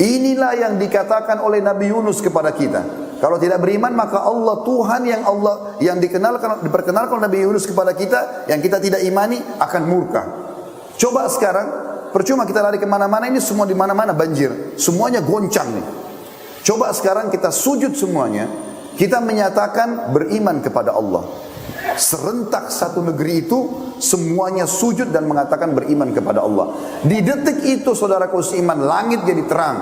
Inilah yang dikatakan oleh Nabi Yunus kepada kita. Kalau tidak beriman, maka Allah Tuhan yang diperkenalkan oleh Nabi Yunus kepada kita, yang kita tidak imani, akan murka. Coba sekarang, percuma kita lari kemana-mana, ini semua di mana-mana banjir, semuanya goncang nih. Coba sekarang kita sujud semuanya, kita menyatakan beriman kepada Allah. Serentak satu negeri itu semuanya sujud dan mengatakan beriman kepada Allah. Di detik itu saudaraku seiman, langit jadi terang,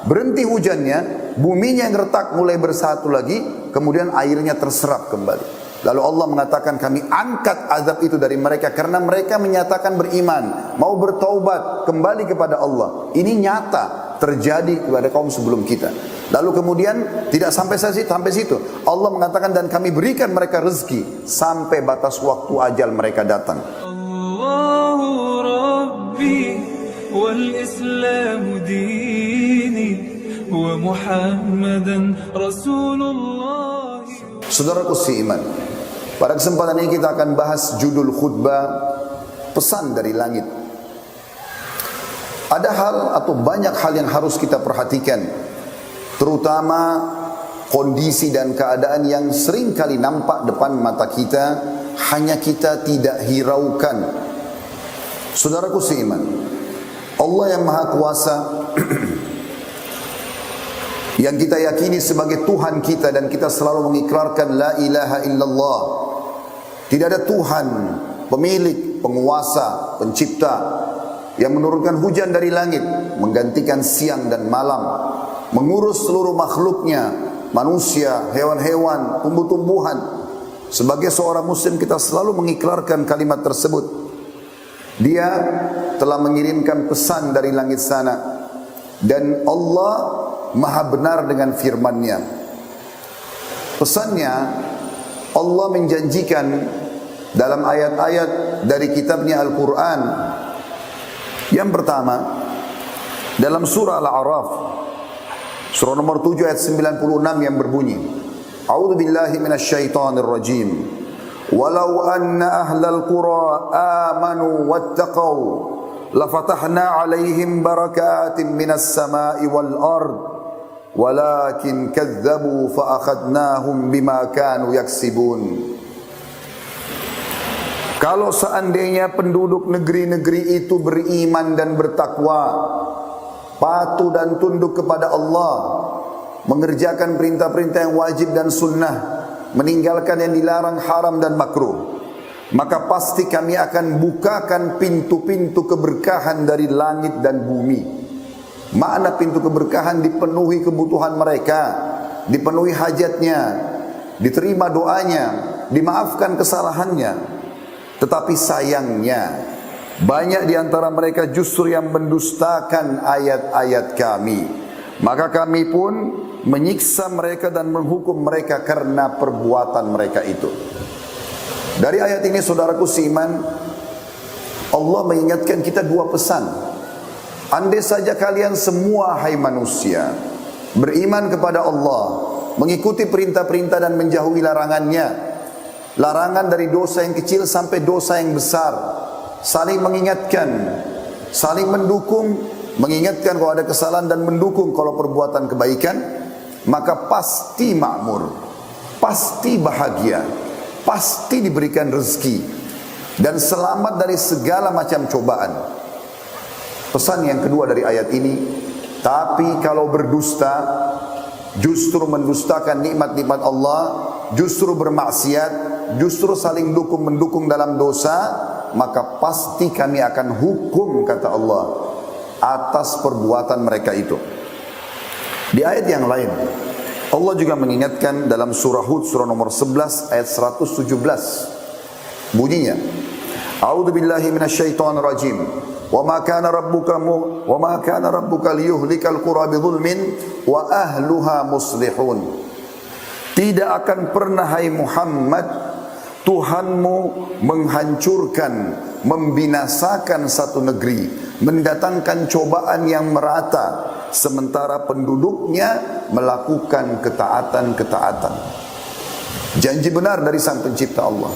berhenti hujannya, buminya yang retak mulai bersatu lagi, kemudian airnya terserap kembali. Lalu Allah mengatakan, kami angkat azab itu dari mereka karena mereka menyatakan beriman, mau bertaubat, kembali kepada Allah. Ini nyata terjadi kepada kaum sebelum kita. Lalu kemudian tidak sampai situ. Allah mengatakan, dan kami berikan mereka rezeki sampai batas waktu ajal mereka datang. Allahu Rabbi wal Islam dini wa Muhammadan Rasulullah. Saudaraku seiman, pada kesempatan ini kita akan bahas judul khutbah, pesan dari langit. Ada hal atau banyak hal yang harus kita perhatikan, terutama kondisi dan keadaan yang sering kali nampak depan mata kita, hanya kita tidak hiraukan. Saudaraku seiman, Allah yang Maha Kuasa yang kita yakini sebagai Tuhan kita, dan kita selalu mengikrarkan la ilaha illallah. Tidak ada Tuhan, pemilik, penguasa, pencipta, yang menurunkan hujan dari langit, menggantikan siang dan malam, mengurus seluruh makhluknya, manusia, hewan-hewan, tumbuh-tumbuhan. Sebagai seorang muslim kita selalu mengikrarkan kalimat tersebut. Dia telah mengirimkan pesan dari langit sana, dan Allah Maha benar dengan firman-Nya. Pesannya, Allah menjanjikan dalam ayat-ayat dari kitabnya Al-Quran. Yang pertama, dalam surah Al-A'raf, surah nomor 7 ayat 96 yang berbunyi, A'udzu billahi minasyaitonir rajim. Walau anna ahlal qura amanu wattaqau lafatahna 'alaihim barakatin minas sama'i wal ard. Walakin kadzabu fa akhadnahum bima kanu yaksibun. Kalau seandainya penduduk negeri-negeri itu beriman dan bertakwa, patuh dan tunduk kepada Allah, mengerjakan perintah-perintah yang wajib dan sunnah, meninggalkan yang dilarang haram dan makruh, maka pasti kami akan bukakan pintu-pintu keberkahan dari langit dan bumi. Makna pintu keberkahan, dipenuhi kebutuhan mereka, dipenuhi hajatnya, diterima doanya, dimaafkan kesalahannya. Tetapi sayangnya, banyak di antara mereka justru yang mendustakan ayat-ayat kami. Maka kami pun menyiksa mereka dan menghukum mereka karena perbuatan mereka itu. Dari ayat ini saudaraku seiman, Allah mengingatkan kita dua pesan. Andai saja kalian semua, hai manusia, beriman kepada Allah, mengikuti perintah-perintah dan menjauhi larangannya, larangan dari dosa yang kecil sampai dosa yang besar, saling mengingatkan, saling mendukung, mengingatkan kalau ada kesalahan dan mendukung kalau perbuatan kebaikan, maka pasti makmur, pasti bahagia, pasti diberikan rezeki, dan selamat dari segala macam cobaan. Pesan yang kedua dari ayat ini, tapi kalau berdusta, justru mendustakan nikmat-nikmat Allah, justru bermaksiat, justru saling mendukung dalam dosa, maka pasti kami akan hukum, kata Allah, atas perbuatan mereka itu. Di ayat yang lain, Allah juga mengingatkan dalam surah Hud, surah nomor 11 ayat 117. Bunyinya, A'udzu billahi minasyaitonir rajim. Wa ma kana rabbuka liyuhlikal qura bidzulmin wa ahluha muslihun. Tidak akan pernah, hai Muhammad, Tuhanmu menghancurkan, membinasakan satu negeri, mendatangkan cobaan yang merata, sementara penduduknya melakukan ketaatan-ketaatan. Janji benar dari Sang Pencipta Allah.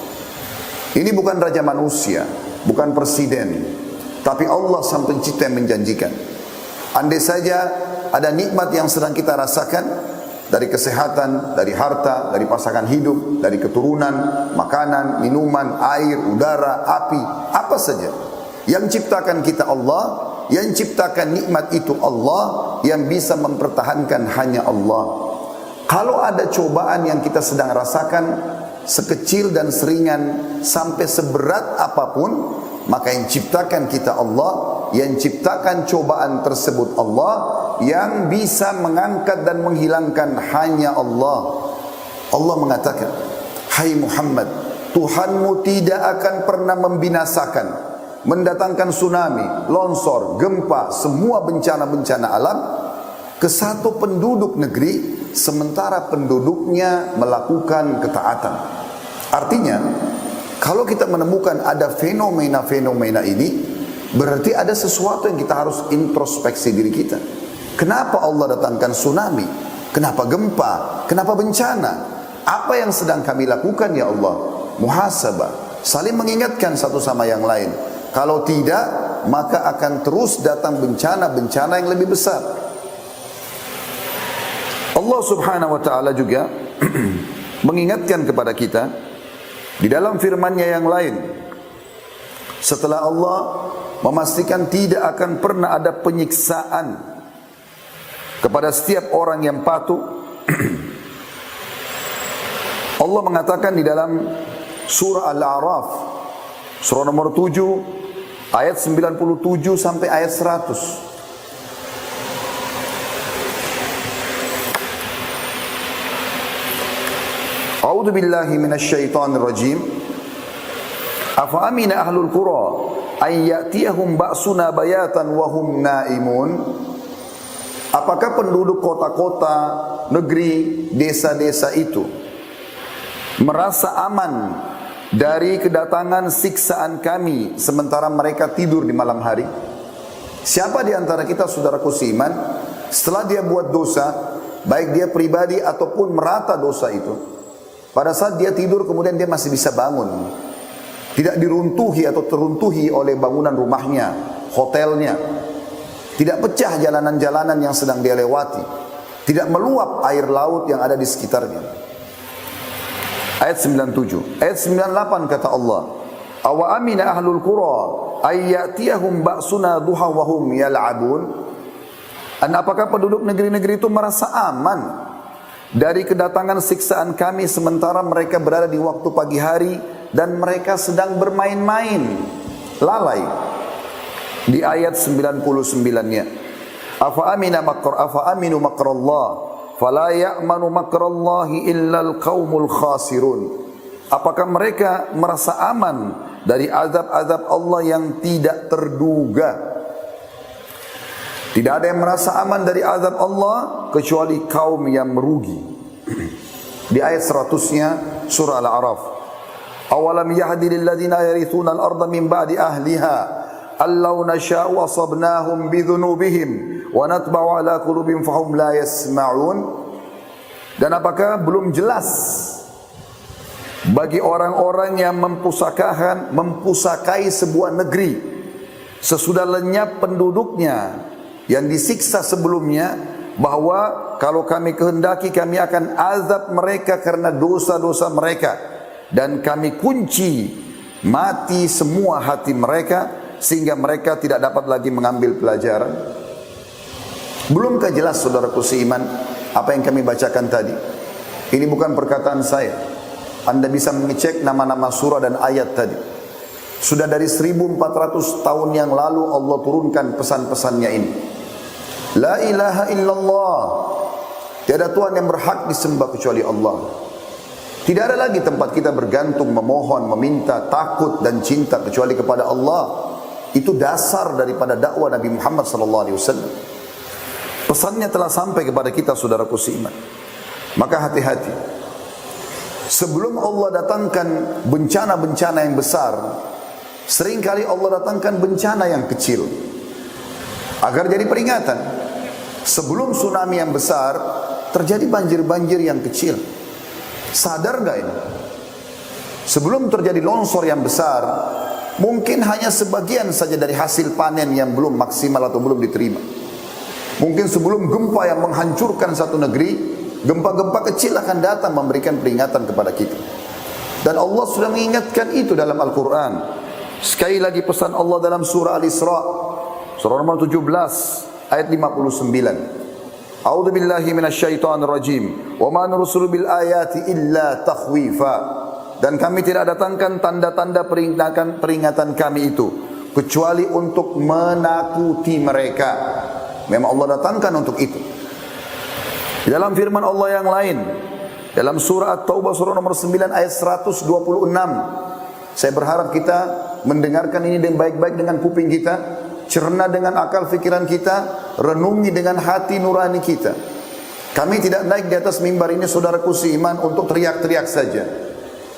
Ini bukan raja manusia, bukan presiden, tapi Allah Sang Pencipta yang menjanjikan. Andai saja ada nikmat yang sedang kita rasakan, dari kesehatan, dari harta, dari pasangan hidup, dari keturunan, makanan, minuman, air, udara, api, apa saja. Yang ciptakan kita Allah, yang ciptakan nikmat itu Allah, yang bisa mempertahankan hanya Allah. Kalau ada cobaan yang kita sedang rasakan, sekecil dan seringan sampai seberat apapun, maka yang ciptakan kita Allah, yang ciptakan cobaan tersebut Allah, yang bisa mengangkat dan menghilangkan hanya Allah. Allah mengatakan, hai Muhammad, Tuhanmu tidak akan pernah membinasakan, mendatangkan tsunami, longsor, gempa, semua bencana-bencana alam ke satu penduduk negeri sementara penduduknya melakukan ketaatan. Artinya, kalau kita menemukan ada fenomena-fenomena ini, berarti ada sesuatu yang kita harus introspeksi diri kita. Kenapa Allah datangkan tsunami? Kenapa gempa? Kenapa bencana? Apa yang sedang kami lakukan ya Allah? Muhasabah, saling mengingatkan satu sama yang lain. Kalau tidak, maka akan terus datang bencana-bencana yang lebih besar. Allah subhanahu wa ta'ala juga mengingatkan kepada kita di dalam firman-Nya yang lain. Setelah Allah memastikan tidak akan pernah ada penyiksaan kepada setiap orang yang patuh, Allah mengatakan di dalam surah Al-A'raf, surah nomor 7, ayat 97 sampai ayat 100. A'udzu billahi minasyaitonir rajim. Afa amina ahlul qura ay ya'tiyahum ba'suna bayatan wa hum naimun. Apakah penduduk kota-kota, negeri, desa-desa itu merasa aman dari kedatangan siksaan kami sementara mereka tidur di malam hari? Siapa di antara kita, saudaraku seiman, setelah dia buat dosa, baik dia pribadi ataupun merata dosa itu, pada saat dia tidur kemudian dia masih bisa bangun, tidak diruntuhi atau teruntuhi oleh bangunan rumahnya, hotelnya, tidak pecah jalanan-jalanan yang sedang dia lewati, tidak meluap air laut yang ada di sekitarnya. Ayat 97. Ayat 98 kata Allah, awa amina ahlul qura ay ya'tiyahum ba'suna duha wa hum yal'abun. Dan apakah penduduk negeri-negeri itu merasa aman dari kedatangan siksaan kami sementara mereka berada di waktu pagi hari dan mereka sedang bermain-main, lalai? Di ayat 99-nya, afa aminu makrallah fala ya'manu makrallahi illal qaumul khasirun. Apakah mereka merasa aman dari azab-azab Allah yang tidak terduga? Tidak ada yang merasa aman dari azab Allah kecuali kaum yang merugi. Di ayat 100-nya surah Al-A'raf, awalam yahdi lil ladzina yarithuna al-ardha min ba'di ahliha allau nasha'u asabnahum bidhunubihim wa natba'u ala qulubihim fahum la yasma'un. Dan apakah belum jelas bagi orang-orang yang mempusakai sebuah negeri sesudah lenyap penduduknya yang disiksa sebelumnya, bahwa kalau kami kehendaki kami akan azab mereka karena dosa-dosa mereka, dan kami kunci mati semua hati mereka sehingga mereka tidak dapat lagi mengambil pelajaran. Belumkah jelas, saudaraku seiman, apa yang kami bacakan tadi? Ini bukan perkataan saya. Anda bisa mengecek nama-nama surah dan ayat tadi. Sudah dari 1400 tahun yang lalu Allah turunkan pesan-pesannya ini. La ilaha illallah, tiada Tuhan yang berhak disembah kecuali Allah. Tidak ada lagi tempat kita bergantung, memohon, meminta, takut dan cinta kecuali kepada Allah. Itu dasar daripada dakwah Nabi Muhammad SAW. Pesannya telah sampai kepada kita, saudaraku seiman. Maka hati-hati. Sebelum Allah datangkan bencana-bencana yang besar, seringkali Allah datangkan bencana yang kecil agar jadi peringatan. Sebelum tsunami yang besar, terjadi banjir-banjir yang kecil. Sadar gak ini? Sebelum terjadi longsor yang besar, mungkin hanya sebagian saja dari hasil panen yang belum maksimal atau belum diterima. Mungkin sebelum gempa yang menghancurkan satu negeri, gempa-gempa kecil akan datang memberikan peringatan kepada kita. Dan Allah sudah mengingatkan itu dalam Al-Quran. Sekali lagi pesan Allah dalam surah Al-Isra, surah nomor 17 ayat 59. A'udzu billahi minasyaitonir rajim. Wa ma nursilu bil ayati illa takhwifa. Dan kami tidak datangkan tanda-tanda peringatan kami itu kecuali untuk menakuti mereka. Memang Allah datangkan untuk itu. Dalam firman Allah yang lain, dalam surah At-Taubah surah nomor 9 ayat 126. Saya berharap kita mendengarkan ini dengan baik-baik dengan kuping kita, cerna dengan akal fikiran kita, renungi dengan hati nurani kita. Kami tidak naik di atas mimbar ini saudaraku seiman untuk teriak-teriak saja.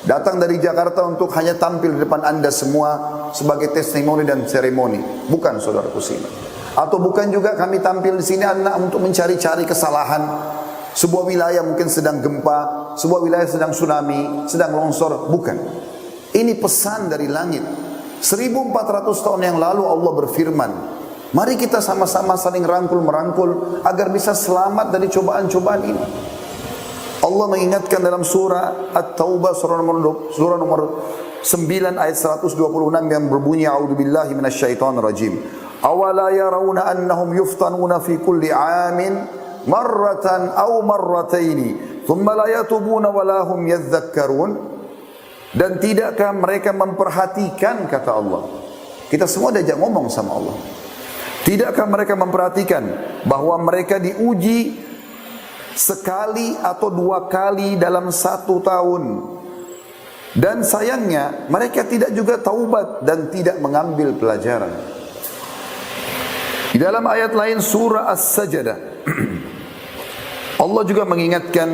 Datang dari Jakarta untuk hanya tampil di depan anda semua sebagai testimoni dan seremoni. Bukan saudaraku seiman. Atau bukan juga kami tampil di sini anak untuk mencari-cari kesalahan. Sebuah wilayah mungkin sedang gempa, sebuah wilayah sedang tsunami, sedang longsor. Bukan. Ini pesan dari langit. 1400 tahun yang lalu Allah berfirman, mari kita sama-sama saling rangkul-merangkul agar bisa selamat dari cobaan-cobaan ini. Allah mengingatkan dalam surah At-Taubah surah nomor 9 ayat 126 yang berbunyi a'udzubillahi minasyaitonir rajim. Awala yarawna annahum yuftanuna fi kulli 'amin marratan aw marrataini thumma la yatubuna wa la hum yadhakkarun. Dan tidakkah mereka memperhatikan, kata Allah. Kita semua diajak ngomong sama Allah. Tidakkah mereka memperhatikan bahwa mereka diuji sekali atau dua kali dalam satu tahun. Dan sayangnya mereka tidak juga taubat dan tidak mengambil pelajaran. Di dalam ayat lain surah As-Sajdah Allah juga mengingatkan,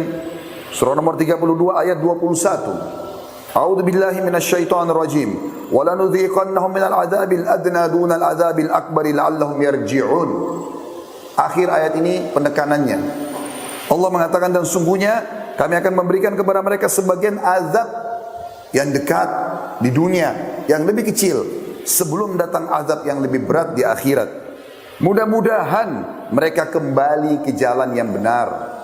surah nomor 32 ayat 21. A'udzu billahi minasyaitonir rajim. Wa lanudhiqannahum minal 'adzabil adna dunal 'adzabil akbar la'allahum yarji'un. Akhir ayat ini penekanannya. Allah mengatakan, dan sungguhnya kami akan memberikan kepada mereka sebagian azab yang dekat di dunia, yang lebih kecil, sebelum datang azab yang lebih berat di akhirat. Mudah-mudahan mereka kembali ke jalan yang benar.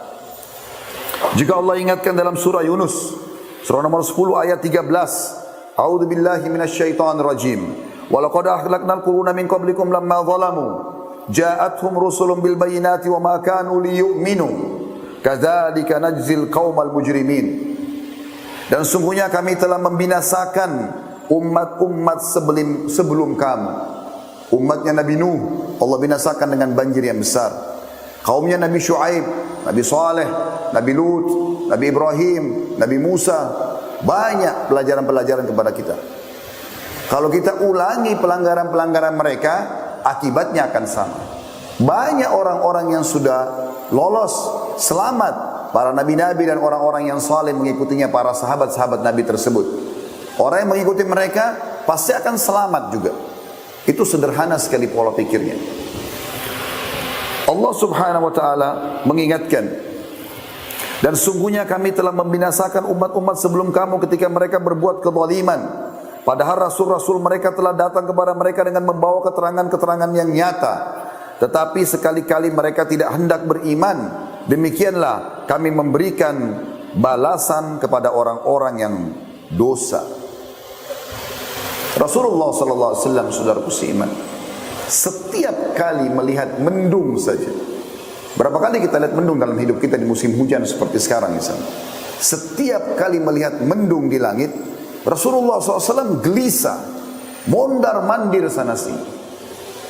Juga Allah ingatkan dalam surah Yunus, surah nomor 10 ayat 13. A'udzu billahi minasyaitonir rajim. Wa laqad ahlaknal quruna min qablikum lamma zalamu ja'atuhum rusulun bil bayyinati wa ma kanu liyu'minu. Kadzalika najzil qaumal mujrimin. Dan sungguhnya kami telah membinasakan umat-umat sebelum kamu. Umatnya Nabi Nuh, Allah binasakan dengan banjir yang besar. Kaumnya Nabi Shu'aib, Nabi Saleh, Nabi Lut, Nabi Ibrahim, Nabi Musa. Banyak pelajaran-pelajaran kepada kita. Kalau kita ulangi pelanggaran-pelanggaran mereka, akibatnya akan sama. Banyak orang-orang yang sudah lolos, selamat, para nabi-nabi dan orang-orang yang saleh mengikutinya, para sahabat-sahabat Nabi tersebut. Orang yang mengikuti mereka pasti akan selamat juga. Itu sederhana sekali pola pikirnya. Allah Subhanahu wa taala mengingatkan, dan sungguhnya kami telah membinasakan umat-umat sebelum kamu ketika mereka berbuat kezaliman. Padahal rasul-rasul mereka telah datang kepada mereka dengan membawa keterangan-keterangan yang nyata. Tetapi sekali-kali mereka tidak hendak beriman. Demikianlah kami memberikan balasan kepada orang-orang yang dosa. Rasulullah sallallahu alaihi wasallam, saudaraku seiman, setiap kali melihat mendung saja. Berapa kali kita lihat mendung dalam hidup kita di musim hujan seperti sekarang misalnya. Setiap kali melihat mendung di langit, Rasulullah SAW gelisah, mondar-mandir sana sini.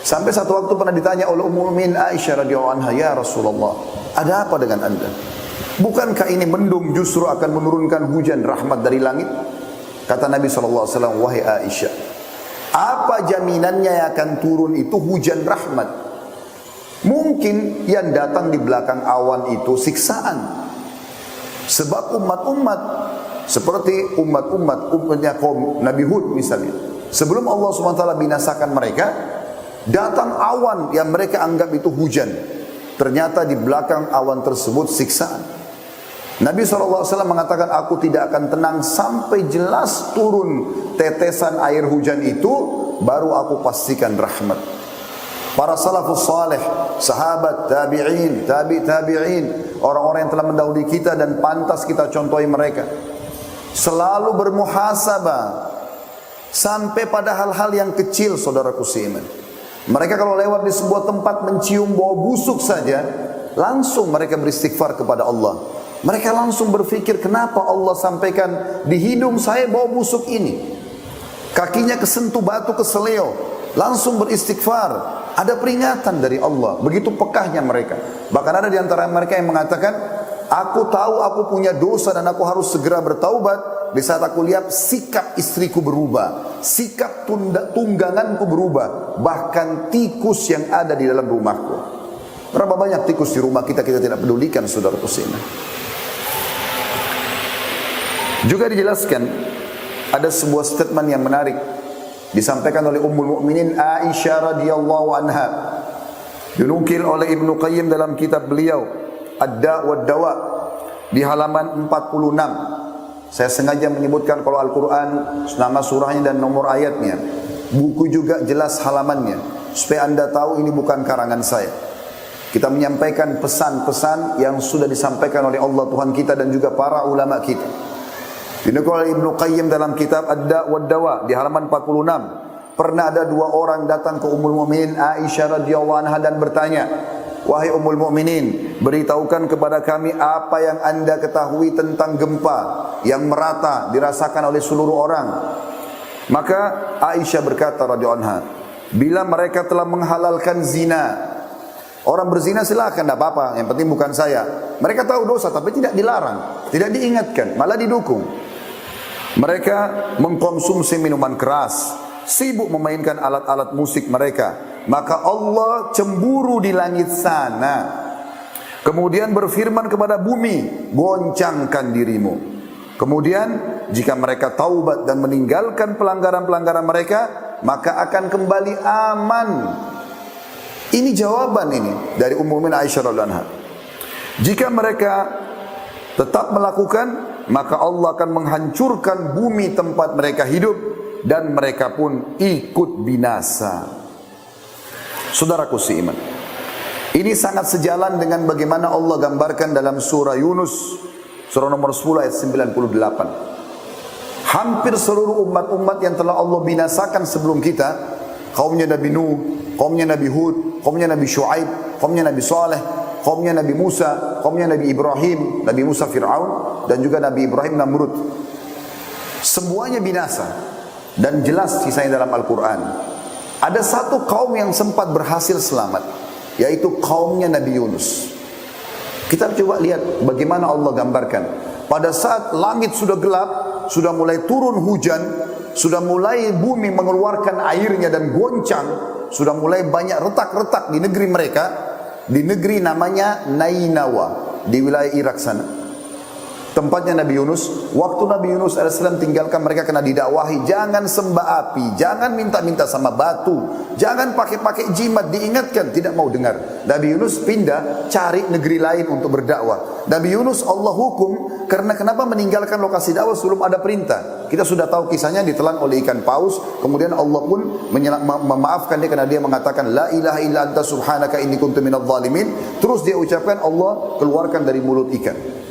Sampai satu waktu pernah ditanya oleh Ummul Mukminin Aisyah radhiyallahu anha, "Ya Rasulullah, ada apa dengan Anda? Bukankah ini mendung justru akan menurunkan hujan rahmat dari langit?" Kata Nabi SAW, "Wahai Aisyah, apa jaminannya yang akan turun itu hujan rahmat? Mungkin yang datang di belakang awan itu siksaan. Sebab umat-umat seperti umatnya kaum Nabi Hud misalnya, sebelum Allah SWT binasakan mereka, datang awan yang mereka anggap itu hujan. Ternyata di belakang awan tersebut siksaan. Nabi SAW mengatakan, aku tidak akan tenang sampai jelas turun tetesan air hujan itu, baru aku pastikan rahmat. Para salafus salih, sahabat, tabi'in, tabi'in, orang-orang yang telah mendahului kita dan pantas kita contohi mereka. Selalu bermuhasabah sampai pada hal-hal yang kecil, saudaraku seiman. Mereka kalau lewat di sebuah tempat mencium bau busuk saja, langsung mereka beristighfar kepada Allah. Mereka langsung berpikir, kenapa Allah sampaikan di hidung saya bau busuk ini? Kakinya kesentuh batu keseleo, langsung beristighfar. Ada peringatan dari Allah. Begitu pekahnya mereka. Bahkan ada di antara mereka yang mengatakan, aku tahu aku punya dosa dan aku harus segera bertaubat. Di saat aku lihat sikap istriku berubah, sikap tungganganku berubah, bahkan tikus yang ada di dalam rumahku. Berapa banyak tikus di rumah kita tidak pedulikan, saudaraku sekalian. Juga dijelaskan ada sebuah statement yang menarik disampaikan oleh Ummul Mukminin Aisyah radhiyallahu anha. Dinukil oleh Ibnu Qayyim dalam kitab beliau Ad-Da' wad Dawa di halaman 46. Saya sengaja menyebutkan kalau Al-Quran nama surahnya dan nomor ayatnya. Buku juga jelas halamannya supaya anda tahu ini bukan karangan saya. Kita menyampaikan pesan-pesan yang sudah disampaikan oleh Allah Tuhan kita dan juga para ulama kita. Dinukil oleh Ibnu Qayyim dalam kitab Ad-Da' wad Dawa di halaman 46. Pernah ada dua orang datang ke Ummul Mukminin Aisyah radhiyallahu anha dan bertanya, wahai Ummul Mukminin, beritahukan kepada kami apa yang anda ketahui tentang gempa yang merata dirasakan oleh seluruh orang. Maka Aisyah berkata radhiyallahu anha, bila mereka telah menghalalkan zina, orang berzina silakan, tidak apa-apa, yang penting bukan saya. Mereka tahu dosa tapi tidak dilarang, tidak diingatkan, malah didukung. Mereka mengkonsumsi minuman keras, sibuk memainkan alat-alat musik mereka. Maka Allah cemburu di langit sana. Kemudian berfirman kepada bumi, goncangkan dirimu. Kemudian jika mereka taubat dan meninggalkan pelanggaran-pelanggaran mereka, maka akan kembali aman. Ini jawaban ini dari Ummul Mukminin Aisyah radhiyallahu anha. Jika mereka tetap melakukan, maka Allah akan menghancurkan bumi tempat mereka hidup dan mereka pun ikut binasa. Saudaraku seiman, ini sangat sejalan dengan bagaimana Allah gambarkan dalam surah Yunus, surah nomor 10 ayat 98. Hampir seluruh umat-umat yang telah Allah binasakan sebelum kita, kaumnya Nabi Nuh, kaumnya Nabi Hud, kaumnya Nabi Shu'aib, kaumnya Nabi Saleh, kaumnya Nabi Musa, kaumnya Nabi Ibrahim, Nabi Musa Fir'aun, dan juga Nabi Ibrahim Namrud. Semuanya binasa dan jelas kisahnya dalam Al-Quran. Ada satu kaum yang sempat berhasil selamat, yaitu kaumnya Nabi Yunus. Kita coba lihat bagaimana Allah gambarkan. Pada saat langit sudah gelap, sudah mulai turun hujan, sudah mulai bumi mengeluarkan airnya dan goncang, sudah mulai banyak retak-retak di negeri mereka, di negeri namanya Nainawa, di wilayah Irak sana. Tempatnya Nabi Yunus. Waktu Nabi Yunus AS tinggalkan mereka kena didakwahi, jangan sembah api, jangan minta-minta sama batu, jangan pakai-pakai jimat, diingatkan, tidak mau dengar. Nabi Yunus pindah cari negeri lain untuk berdakwah. Nabi Yunus Allah hukum karena kenapa meninggalkan lokasi dakwah sebelum ada perintah. Kita sudah tahu kisahnya, ditelan oleh ikan paus, kemudian Allah pun memaafkan dia karena dia mengatakan la ilaha illa anta subhanaka inni kuntu minadh dhalimin. Terus dia ucapkan, Allah keluarkan dari mulut ikan.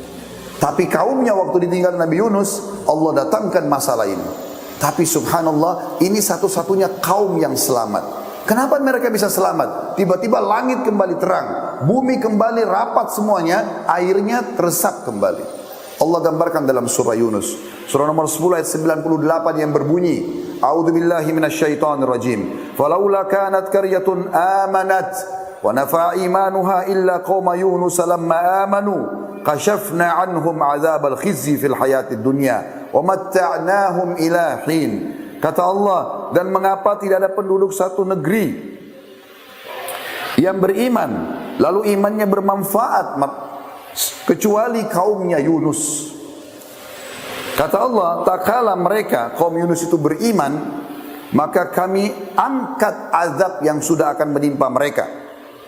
Tapi kaumnya waktu ditinggal Nabi Yunus, Allah datangkan masalah ini. Tapi subhanallah, ini satu-satunya kaum yang selamat. Kenapa mereka bisa selamat? Tiba-tiba langit kembali terang, bumi kembali rapat semuanya, airnya teresap kembali. Allah gambarkan dalam surah Yunus, surah nomor 10 ayat 98 yang berbunyi, A'udzubillahi minasyaitonirrajim. Falaula kanat qaryatun amanat wa nafa'a imanuha illa qauma Yunus lamma amanu kashafna anhum azabal khizyi fil hayatid dunya wa matta'nahum ila hin. Kata Allah, dan mengapa tidak ada penduduk satu negeri yang beriman lalu imannya bermanfaat kecuali kaumnya Yunus. Kata Allah, tak kala mereka kaum Yunus itu beriman, maka kami angkat azab yang sudah akan menimpa mereka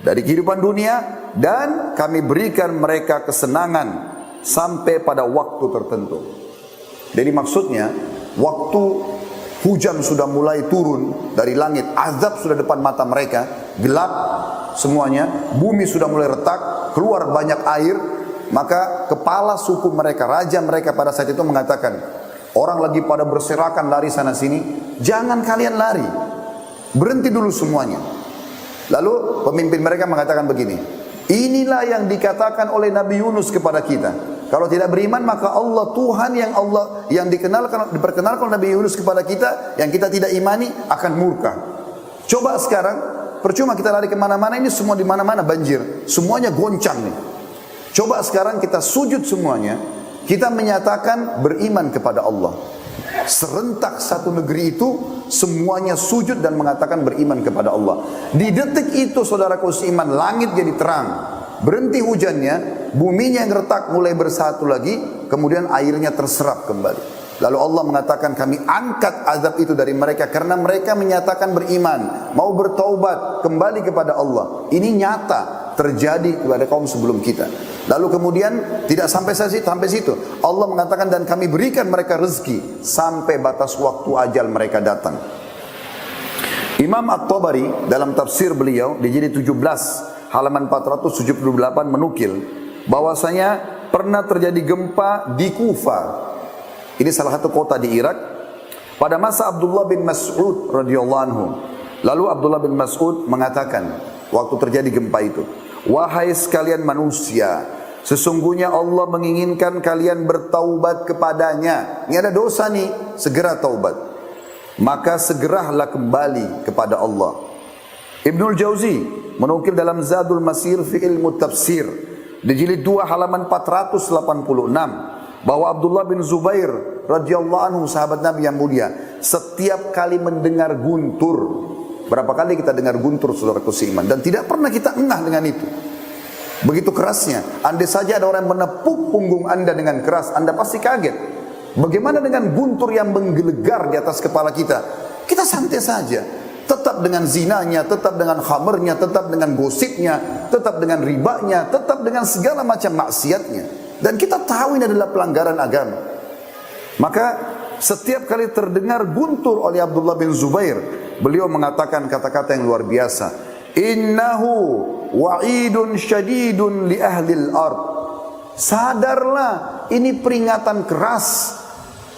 dari kehidupan dunia, dan kami berikan mereka kesenangan sampai pada waktu tertentu. Jadi maksudnya waktu Hujan sudah mulai turun dari langit, azab sudah depan mata mereka, gelap semuanya, bumi sudah mulai retak, keluar banyak air. Maka kepala suku mereka, raja mereka pada saat itu mengatakan, orang lagi pada berserakan lari sana sini, jangan kalian lari, berhenti dulu semuanya. Lalu pemimpin mereka mengatakan begini, inilah yang dikatakan oleh Nabi Yunus kepada kita. Kalau tidak beriman maka Allah Tuhan yang diperkenalkan Nabi Yunus kepada kita, yang kita tidak imani akan murka. Coba sekarang, percuma kita lari kemana-mana, ini semua di mana-mana banjir, semuanya goncang nih. Coba sekarang kita sujud semuanya, kita menyatakan beriman kepada Allah. Serentak satu negeri itu semuanya sujud dan mengatakan beriman kepada Allah. Di detik itu saudaraku seiman, langit jadi terang, berhenti hujannya, buminya yang retak mulai bersatu lagi, kemudian airnya terserap kembali. Lalu Allah mengatakan kami angkat azab itu dari mereka karena mereka menyatakan beriman, mau bertaubat kembali kepada Allah. Ini nyata terjadi kepada kaum sebelum kita. Lalu kemudian tidak sampai situ. Allah mengatakan dan kami berikan mereka rezeki sampai batas waktu ajal mereka datang. Imam At-Tabari dalam tafsir beliau di jilid 17 halaman 478 menukil bahwasanya pernah terjadi gempa di Kufa. Ini salah satu kota di Irak pada masa Abdullah bin Mas'ud radhiyallahu anhu. Lalu Abdullah bin Mas'ud mengatakan waktu terjadi gempa itu, wahai sekalian manusia, sesungguhnya Allah menginginkan kalian bertaubat kepadanya. Ini ada dosa nih, segera taubat. Maka segeralah kembali kepada Allah. Ibnul Jauzi menukil dalam Zadul Masir fi ilmu tafsir di jilid 2 halaman 486 bahwa Abdullah bin Zubair radhiyallahu anhu sahabat Nabi yang mulia setiap kali mendengar guntur, berapa kali kita dengar guntur saudaraku seiman, dan tidak pernah kita engah dengan itu. Begitu kerasnya, andai saja ada orang yang menepuk punggung anda dengan keras, anda pasti kaget. Bagaimana dengan guntur yang menggelegar di atas kepala kita? Kita santai saja, tetap dengan zinanya, tetap dengan khamernya, tetap dengan gosipnya, tetap dengan ribanya, tetap dengan segala macam maksiatnya. Dan kita tahu ini adalah pelanggaran agama. Maka setiap kali terdengar guntur oleh Abdullah bin Zubair, beliau mengatakan kata-kata yang luar biasa. Innahu wa'idun syadidun li ahlil ard. Sadarlah, ini peringatan keras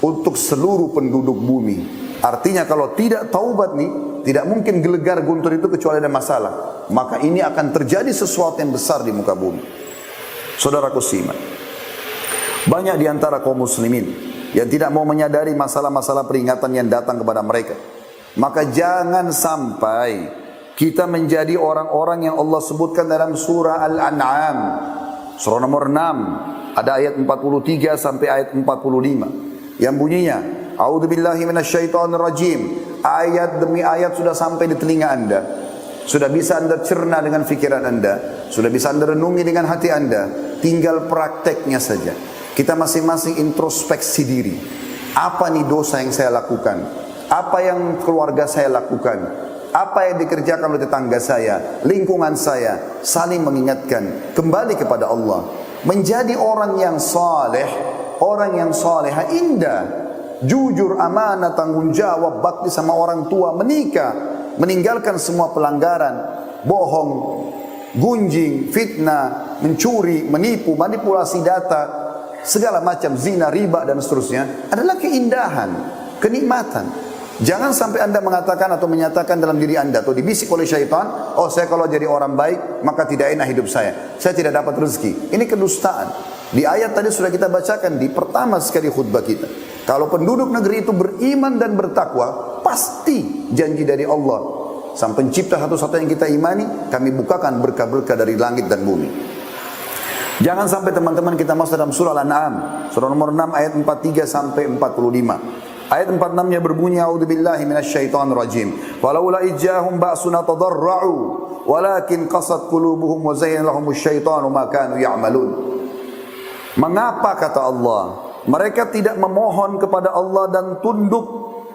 untuk seluruh penduduk bumi. Artinya kalau tidak taubat nih, tidak mungkin gelegar guntur itu kecuali ada masalah. Maka ini akan terjadi sesuatu yang besar di muka bumi. Saudaraku seiman, banyak di antara kaum muslimin yang tidak mau menyadari masalah-masalah peringatan yang datang kepada mereka. Maka jangan sampai kita menjadi orang-orang yang Allah sebutkan dalam surah Al-An'am, surah nomor 6, ada ayat 43 sampai ayat 45 yang bunyinya, A'udzubillahi minasyaitonirrajim. Ayat demi ayat sudah sampai di telinga anda, sudah bisa anda cerna dengan fikiran anda, sudah bisa anda renungi dengan hati anda. Tinggal prakteknya saja. Kita masing-masing introspeksi diri. Apa nih dosa yang saya lakukan? Apa yang keluarga saya lakukan? Apa yang dikerjakan oleh tetangga saya, lingkungan saya? Saling mengingatkan, kembali kepada Allah. Menjadi orang yang saleh, orang yang salehah indah, jujur, amanah, tanggung jawab, bakti sama orang tua, menikah, meninggalkan semua pelanggaran, bohong, gunjing, fitnah, mencuri, menipu, manipulasi data, segala macam zina, riba dan seterusnya adalah keindahan, kenikmatan. Jangan sampai anda mengatakan atau menyatakan dalam diri anda atau dibisik oleh syaitan, oh saya kalau jadi orang baik maka tidak enak hidup saya tidak dapat rezeki. Ini kedustaan. Di ayat tadi sudah kita bacakan di pertama sekali khutbah kita. Kalau penduduk negeri itu beriman dan bertakwa, pasti janji dari Allah, sang pencipta satu-satu yang kita imani, kami bukakan berkah-berkah dari langit dan bumi. Jangan sampai teman-teman kita masuk dalam surah Al-An'am, surah nomor 6 ayat 43 sampai 45. Ayat 46-nya berbunyi, A'udzubillahi minasyaitonirrajim. Walaula ijjahum ba'suna tadarra'u walakin qasat qulubuhum wa zayyana lahumus syaitanu ma kanu ya'malun. Mengapa kata Allah, mereka tidak memohon kepada Allah dan tunduk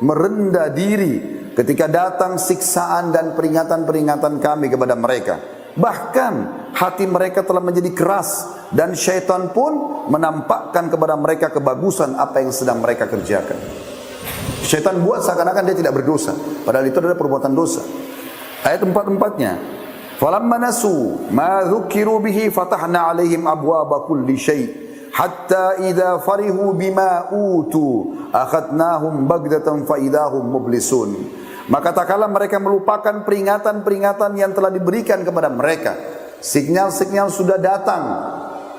merendah diri ketika datang siksaan dan peringatan-peringatan kami kepada mereka. Bahkan hati mereka telah menjadi keras dan syaitan pun menampakkan kepada mereka kebagusan apa yang sedang mereka kerjakan. Syaitan buat seakan-akan dia tidak berdosa, padahal itu adalah perbuatan dosa. Ayat 4-4-nya, falamma nasu ma dzukiru bihi fatahna alaihim abwaaba kulli syai' hatta idza farihu bima utu akhadnahum bagdatan fa idahum mublisun. Maka tak kala mereka melupakan peringatan-peringatan yang telah diberikan kepada mereka, sinyal-sinyal sudah datang.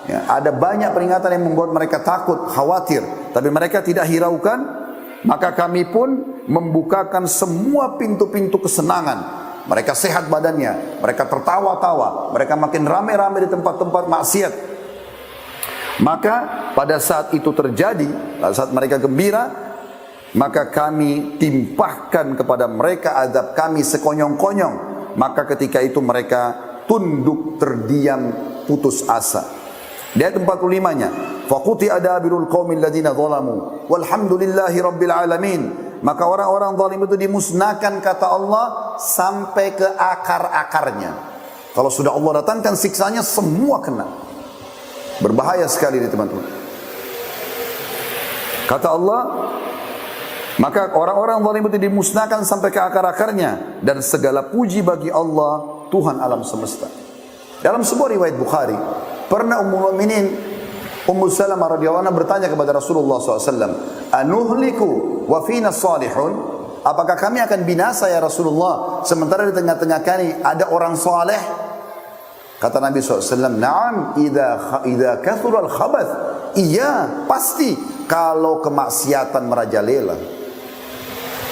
Ya, ada banyak peringatan yang membuat mereka takut, khawatir, tapi mereka tidak hiraukan. Maka kami pun membukakan semua pintu-pintu kesenangan. Mereka sehat badannya, mereka tertawa-tawa, mereka makin ramai-ramai di tempat-tempat maksiat. Maka pada saat itu terjadi, pada saat mereka gembira, maka kami timpahkan kepada mereka azab kami sekonyong-konyong. Maka ketika itu mereka tunduk terdiam putus asa. Di ayat 45-nya, faquti adabirul qaumil ladzina zalamu walhamdulillahi rabbil alamin. Maka orang-orang zalim itu dimusnahkan kata Allah sampai ke akar-akarnya. Kalau sudah Allah datangkan siksanya semua kena. Berbahaya sekali ini teman-teman. Kata Allah, maka orang-orang zalim itu dimusnahkan sampai ke akar-akarnya, dan segala puji bagi Allah Tuhan alam semesta. Dalam sebuah riwayat Bukhari, pernah Ummul Mukminin Ummu Salamah radhiyallahu anha bertanya kepada Rasulullah SAW, anuhliku wa fina salihun? Apakah kami akan binasa ya Rasulullah, sementara di tengah-tengah kami ada orang saleh? Kata Nabi SAW, na'am idza kathura al-khabath. Iya, pasti kalau kemaksiatan merajalela.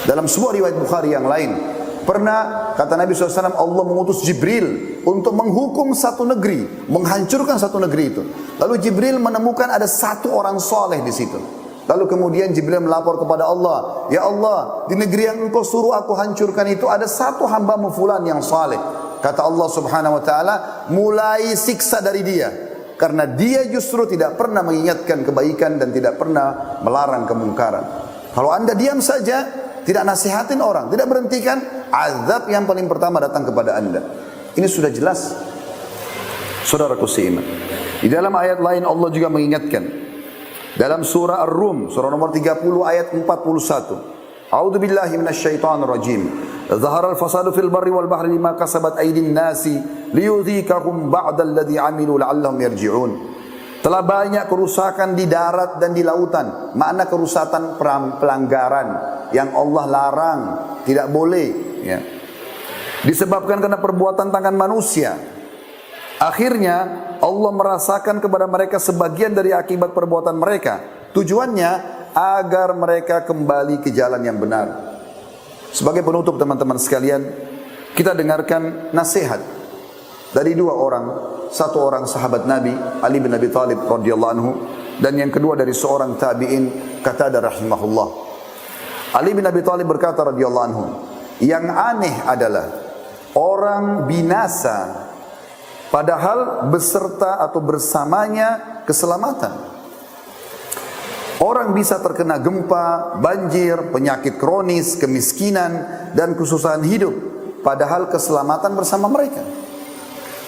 Dalam sebuah riwayat Bukhari yang lain, pernah kata Nabi SAW, Allah mengutus Jibril untuk menghukum satu negeri, menghancurkan satu negeri itu. Lalu Jibril menemukan ada satu orang soleh di situ. Lalu kemudian Jibril melapor kepada Allah, ya Allah, di negeri yang engkau suruh aku hancurkan itu ada satu hamba-Mu fulan yang soleh. Kata Allah Subhanahu Wa Taala, mulai siksa dari dia, karena dia justru tidak pernah mengingatkan kebaikan dan tidak pernah melarang kemungkaran. Kalau anda diam saja, tidak nasihatin orang, tidak berhentikan, azab yang paling pertama datang kepada anda. Ini sudah jelas, saudaraku seiman. Di dalam ayat lain Allah juga mengingatkan. Dalam surah Ar-Rum, surah nomor 30 ayat 41. A'udzu billahi minasyaitonir rajim. Zahara al-fasadu fil barri wal bahri lima kasabat aydin nasi liyudhikahum ba'dal ladzi 'amilu la'allahum yarji'un. Telah banyak kerusakan di darat dan di lautan. Makna kerusakan pelanggaran yang Allah larang, tidak boleh, ya. Disebabkan karena perbuatan tangan manusia. Akhirnya Allah merasakan kepada mereka sebagian dari akibat perbuatan mereka. Tujuannya agar mereka kembali ke jalan yang benar. Sebagai penutup teman-teman sekalian, kita dengarkan nasihat dari dua orang. Satu orang sahabat Nabi, Ali bin Abi Thalib radhiyallahu anhu, dan yang kedua dari seorang tabi'in, Qatadah rahimahullah. Ali bin Abi Thalib berkata radhiyallahu anhu, yang aneh adalah orang binasa padahal beserta atau bersamanya keselamatan. Orang bisa terkena gempa, banjir, penyakit kronis, kemiskinan, dan kesusahan hidup, padahal keselamatan bersama mereka.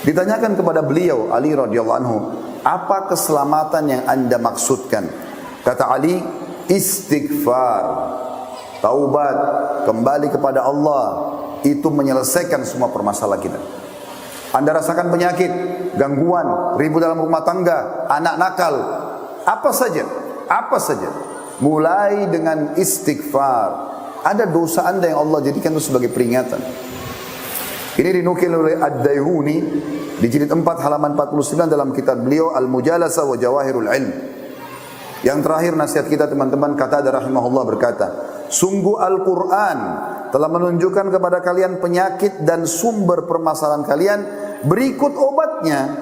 Ditanyakan kepada beliau, Ali radhiyallahu anhu, apa keselamatan yang anda maksudkan? Kata Ali, istighfar, taubat, kembali kepada Allah, itu menyelesaikan semua permasalahan kita. Anda rasakan penyakit, gangguan, ribut dalam rumah tangga, anak nakal, apa saja, mulai dengan istighfar. Ada dosa anda yang Allah jadikan itu sebagai peringatan. Ini dinukil oleh Ad-Daihuni di jilid 4 halaman 49 dalam kitab beliau Al-Mujalasa wa Jawahirul Ilm. Yang terakhir nasihat kita teman-teman, Qatadah rahimahullah berkata, sungguh Al-Quran telah menunjukkan kepada kalian penyakit dan sumber permasalahan kalian, berikut obatnya.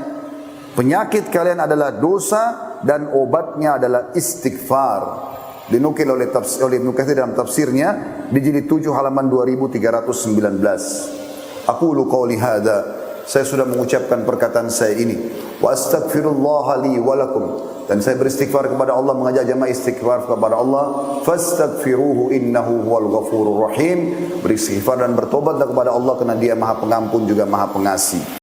Penyakit kalian adalah dosa dan obatnya adalah istighfar. Dinukil oleh Ibnu Katsir dalam tafsirnya di jilid 7 halaman 2319. Aqulu qawli hadza, saya sudah mengucapkan perkataan saya ini, wa astaghfirullah li wa lakum, dan saya beristighfar kepada Allah, mengajak jamaah istighfar kepada Allah. Fastaghfiruhu innahu huwal ghafurur rahim. Beristighfar dan bertobatlah kepada Allah karena Dia Maha Pengampun juga Maha Pengasih.